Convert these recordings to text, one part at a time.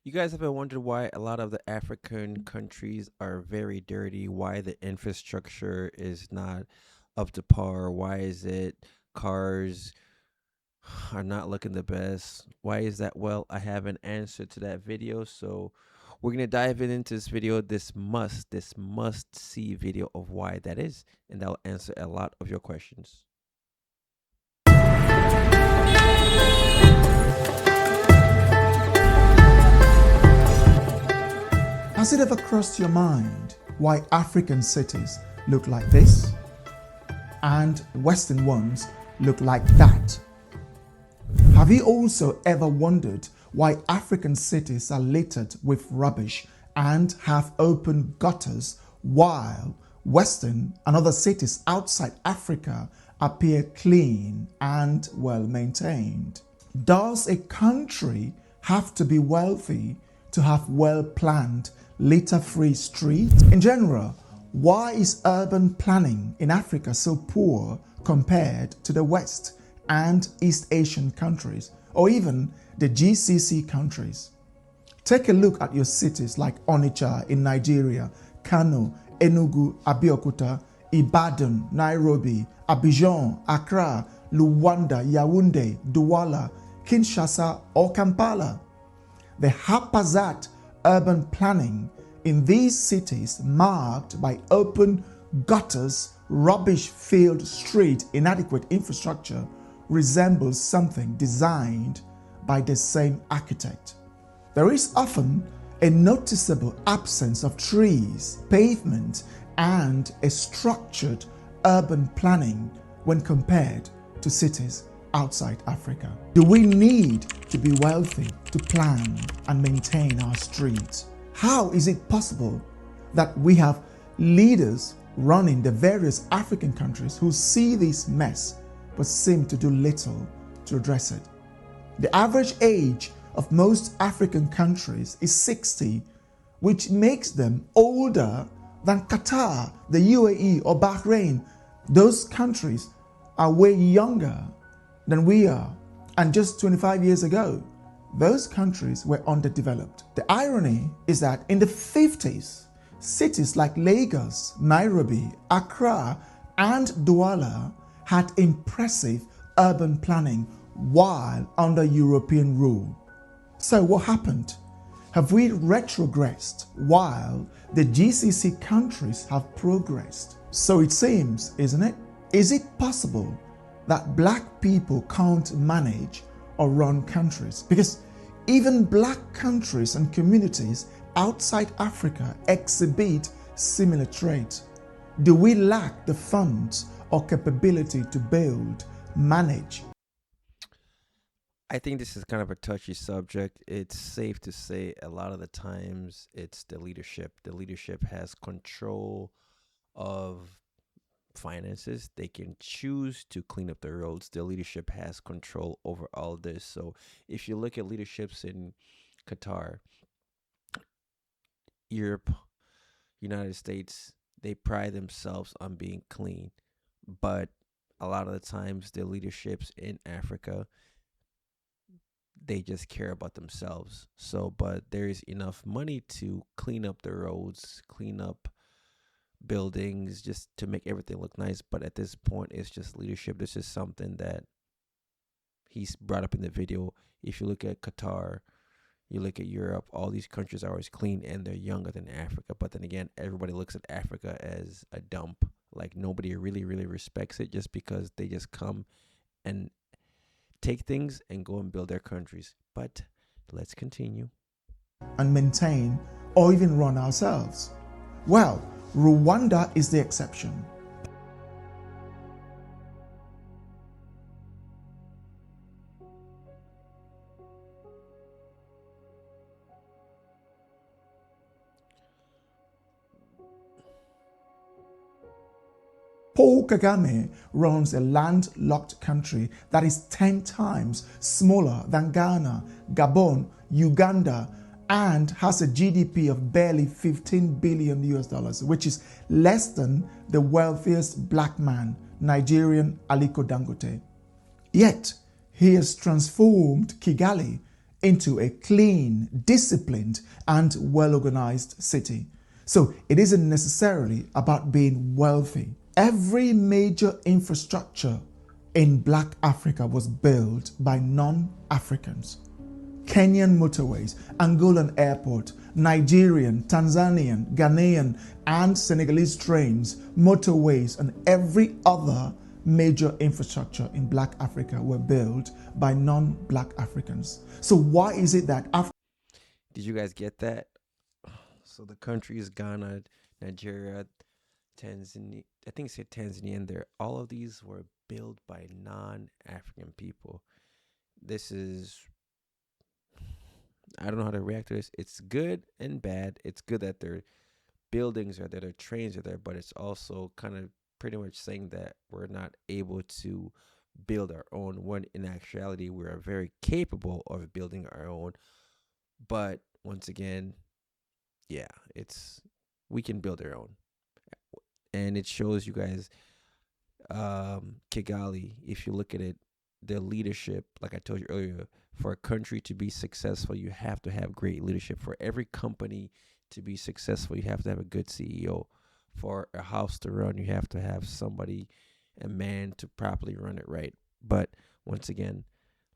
You guys have been wondering why a lot of the African countries are very dirty, why the infrastructure is not up to par, why is it cars are not looking the best? Why is that? Well, I have an answer to that video, so we're gonna dive into this video, this must see video of why that is, and that'll answer a lot of your questions. Has it ever crossed your mind why African cities look like this and Western ones look like that? Have you also ever wondered why African cities are littered with rubbish and have open gutters while Western and other cities outside Africa appear clean and well maintained? Does a country have to be wealthy to have well-planned, litter-free streets? In general, why is urban planning in Africa so poor compared to the West and East Asian countries, or even the GCC countries? Take a look at your cities like Onitsha in Nigeria, Kano, Enugu, Abeokuta, Ibadan, Nairobi, Abidjan, Accra, Rwanda, Yaoundé, Douala, Kinshasa, or Kampala. The haphazard urban planning in these cities, marked by open gutters, rubbish-filled streets, inadequate infrastructure, resembles something designed by the same architect. There is often a noticeable absence of trees, pavement, and a structured urban planning when compared to cities outside Africa. Do we need to be wealthy to plan and maintain our streets? How is it possible that we have leaders running the various African countries who see this mess but seem to do little to address it? The average age of most African countries is 60, which makes them older than Qatar, the UAE, or Bahrain. Those countries are way younger than we are, and just 25 years ago, those countries were underdeveloped. The irony is that in the 50s, cities like Lagos, Nairobi, Accra, and Douala had impressive urban planning while under European rule. So what happened? Have we retrogressed while the GCC countries have progressed? So it seems, isn't it? Is it possible that black people can't manage or run countries? Because even black countries and communities outside Africa exhibit similar traits. Do we lack the funds or capability to build, manage? I think this is kind of a touchy subject. It's safe to say a lot of the times it's the leadership. The leadership has control of finances. They can choose to clean up the roads. The leadership has control over all of this. So if you look at leaderships in Qatar, Europe, United States, they pride themselves on being clean. But a lot of the times the leaderships in Africa, they just care about themselves. So, but there's enough money to clean up the roads, clean up buildings, just to make everything look nice. But at this point, it's just leadership. This is something that he's brought up in the video. If you look at Qatar, you look at Europe, all these countries are always clean and they're younger than Africa. But then again, everybody looks at Africa as a dump. Like nobody really, really respects it just because they just come and take things and go and build their countries. But let's continue. And maintain or even run ourselves? Well, Rwanda is the exception. Paul Kagame runs a landlocked country that is 10 times smaller than Ghana, Gabon, Uganda, and has a GDP of barely 15 billion US dollars, which is less than the wealthiest black man, Nigerian Aliko Dangote. Yet, he has transformed Kigali into a clean, disciplined, and well-organized city. So it isn't necessarily about being wealthy. Every major infrastructure in Black Africa was built by non-Africans. Kenyan motorways, Angolan airport, Nigerian, Tanzanian, Ghanaian, and Senegalese trains, motorways, and every other major infrastructure in Black Africa were built by non-Black Africans. So why is it that Did you guys get that? So the countries Ghana, Nigeria, Tanzania, I think it said Tanzania in there. All of these were built by non-African people. This is, I don't know how to react to this. It's good and bad. It's good that their buildings are there, their trains are there, but it's also kind of pretty much saying that we're not able to build our own, when in actuality we are very capable of building our own. But once again, yeah, it's, we can build our own. And it shows you guys, Kigali, if you look at it, the leadership, like I told you earlier, for a country to be successful, you have to have great leadership. For every company to be successful, you have to have a good CEO. For a house to run, you have to have somebody, a man, to properly run it right. But once again,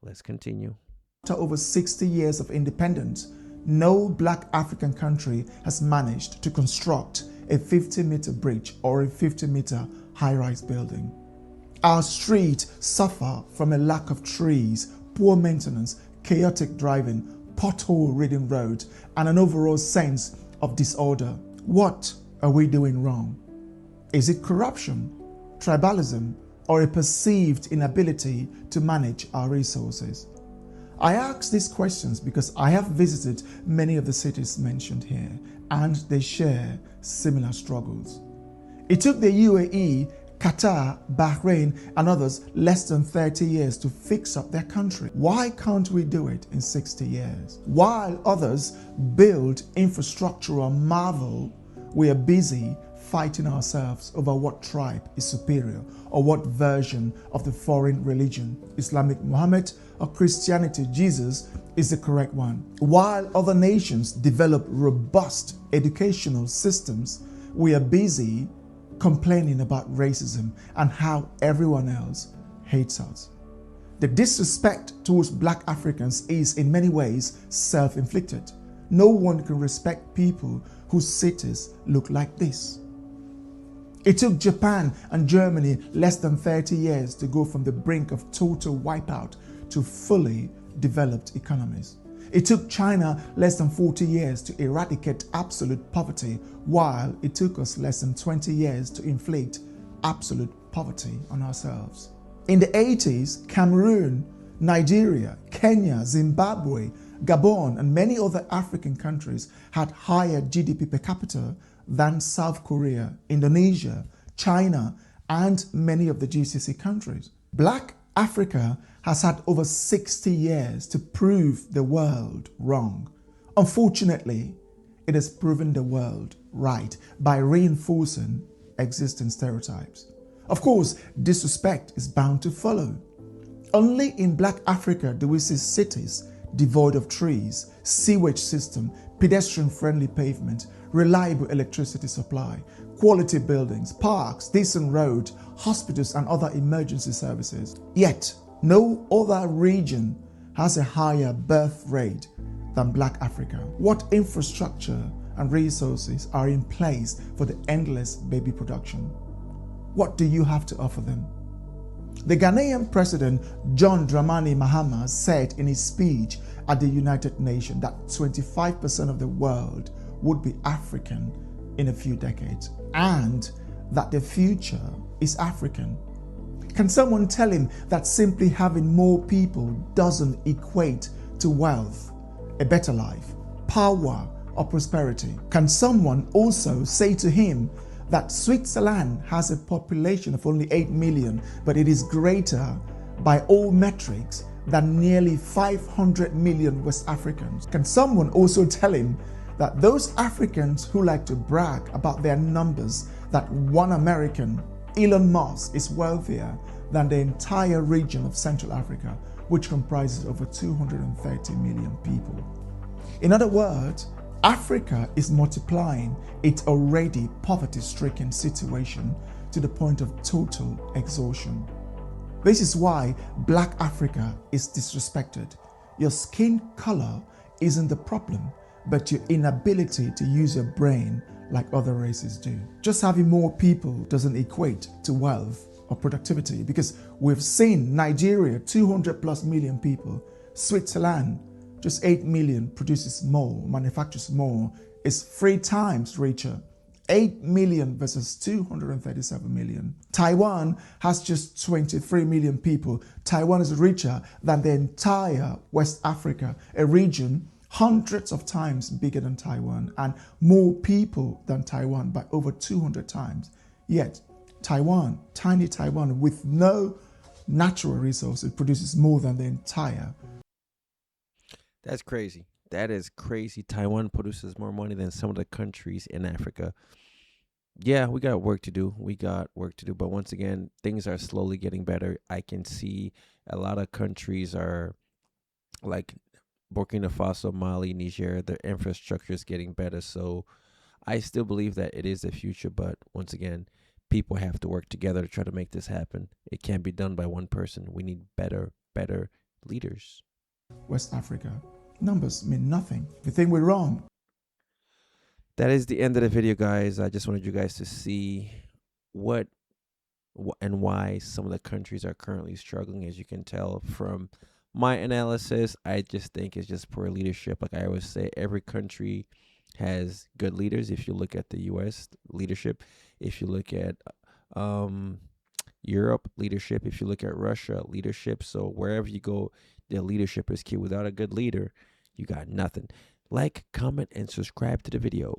let's continue. after over 60 years of independence, no Black African country has managed to construct a 50-meter bridge or a 50-meter high-rise building. Our streets suffer from a lack of trees, poor maintenance, chaotic driving, pothole-ridden roads, and an overall sense of disorder. What are we doing wrong? Is it corruption, tribalism, or a perceived inability to manage our resources? I ask these questions because I have visited many of the cities mentioned here, and they share similar struggles. It took the UAE, Qatar, Bahrain, and others less than 30 years to fix up their country. Why can't we do it in 60 years? While others build infrastructural marvel, we are busy fighting ourselves over what tribe is superior or what version of the foreign religion, Islamic Muhammad or Christianity Jesus, is the correct one. While other nations develop robust educational systems, we are busy complaining about racism and how everyone else hates us. The disrespect towards Black Africans is in many ways self-inflicted. No one can respect people whose cities look like this. It took Japan and Germany less than 30 years to go from the brink of total wipeout to fully developed economies. It took China less than 40 years to eradicate absolute poverty, while it took us less than 20 years to inflict absolute poverty on ourselves. In the 80s, Cameroon, Nigeria, Kenya, Zimbabwe, Gabon, and many other African countries had higher GDP per capita than South Korea, Indonesia, China, and many of the GCC countries. Black Africa has had over 60 years to prove the world wrong. Unfortunately, it has proven the world right by reinforcing existing stereotypes. Of course, disrespect is bound to follow. Only in Black Africa do we see cities devoid of trees, sewage system, pedestrian-friendly pavement, reliable electricity supply, quality buildings, parks, decent roads, hospitals, and other emergency services. Yet, no other region has a higher birth rate than Black Africa. What infrastructure and resources are in place for the endless baby production? What do you have to offer them? The Ghanaian President John Dramani Mahama said in his speech at the United Nations that 25% of the world would be African in a few decades, and that the future is African. Can someone tell him that simply having more people doesn't equate to wealth, a better life, power, or prosperity? Can someone also say to him that Switzerland has a population of only 8 million, but it is greater by all metrics than nearly 500 million West Africans? Can someone also tell him that those Africans who like to brag about their numbers, that one American, Elon Musk, is wealthier than the entire region of Central Africa, which comprises over 230 million people. In other words, Africa is multiplying its already poverty-stricken situation to the point of total exhaustion. This is why Black Africa is disrespected. Your skin color isn't the problem, but your inability to use your brain like other races do. Just having more people doesn't equate to wealth or productivity, because we've seen Nigeria, 200 plus million people, Switzerland, just 8 million, produces more, manufactures more, is 3 times richer. 8 million versus 237 million. Taiwan has just 23 million people. Taiwan is richer than the entire West Africa, a region hundreds of times bigger than Taiwan and more people than Taiwan by over 200 times. Yet Taiwan, tiny Taiwan with no natural resources, produces more than the entire. That's crazy. That is crazy. Taiwan produces more money than some of the countries in Africa. Yeah, we got work to do. We got work to do. But once again, things are slowly getting better. I can see a lot of countries are like Burkina Faso, Mali, Niger, their infrastructure is getting better. So I still believe that it is the future. But once again, people have to work together to try to make this happen. It can't be done by one person. We need better leaders. West Africa. Numbers mean nothing. If you think we're wrong, That is the end of the video, guys. I just wanted you guys to see what and why some of the countries are currently struggling. As you can tell from my analysis, I just think it's just poor leadership. Like I always say, every country has good leaders. If you look at the U.S. leadership, if you look at um, Europe leadership, if you look at Russia leadership, so wherever you go, their leadership is key. Without a good leader, you got nothing. Like, comment, and subscribe to the video.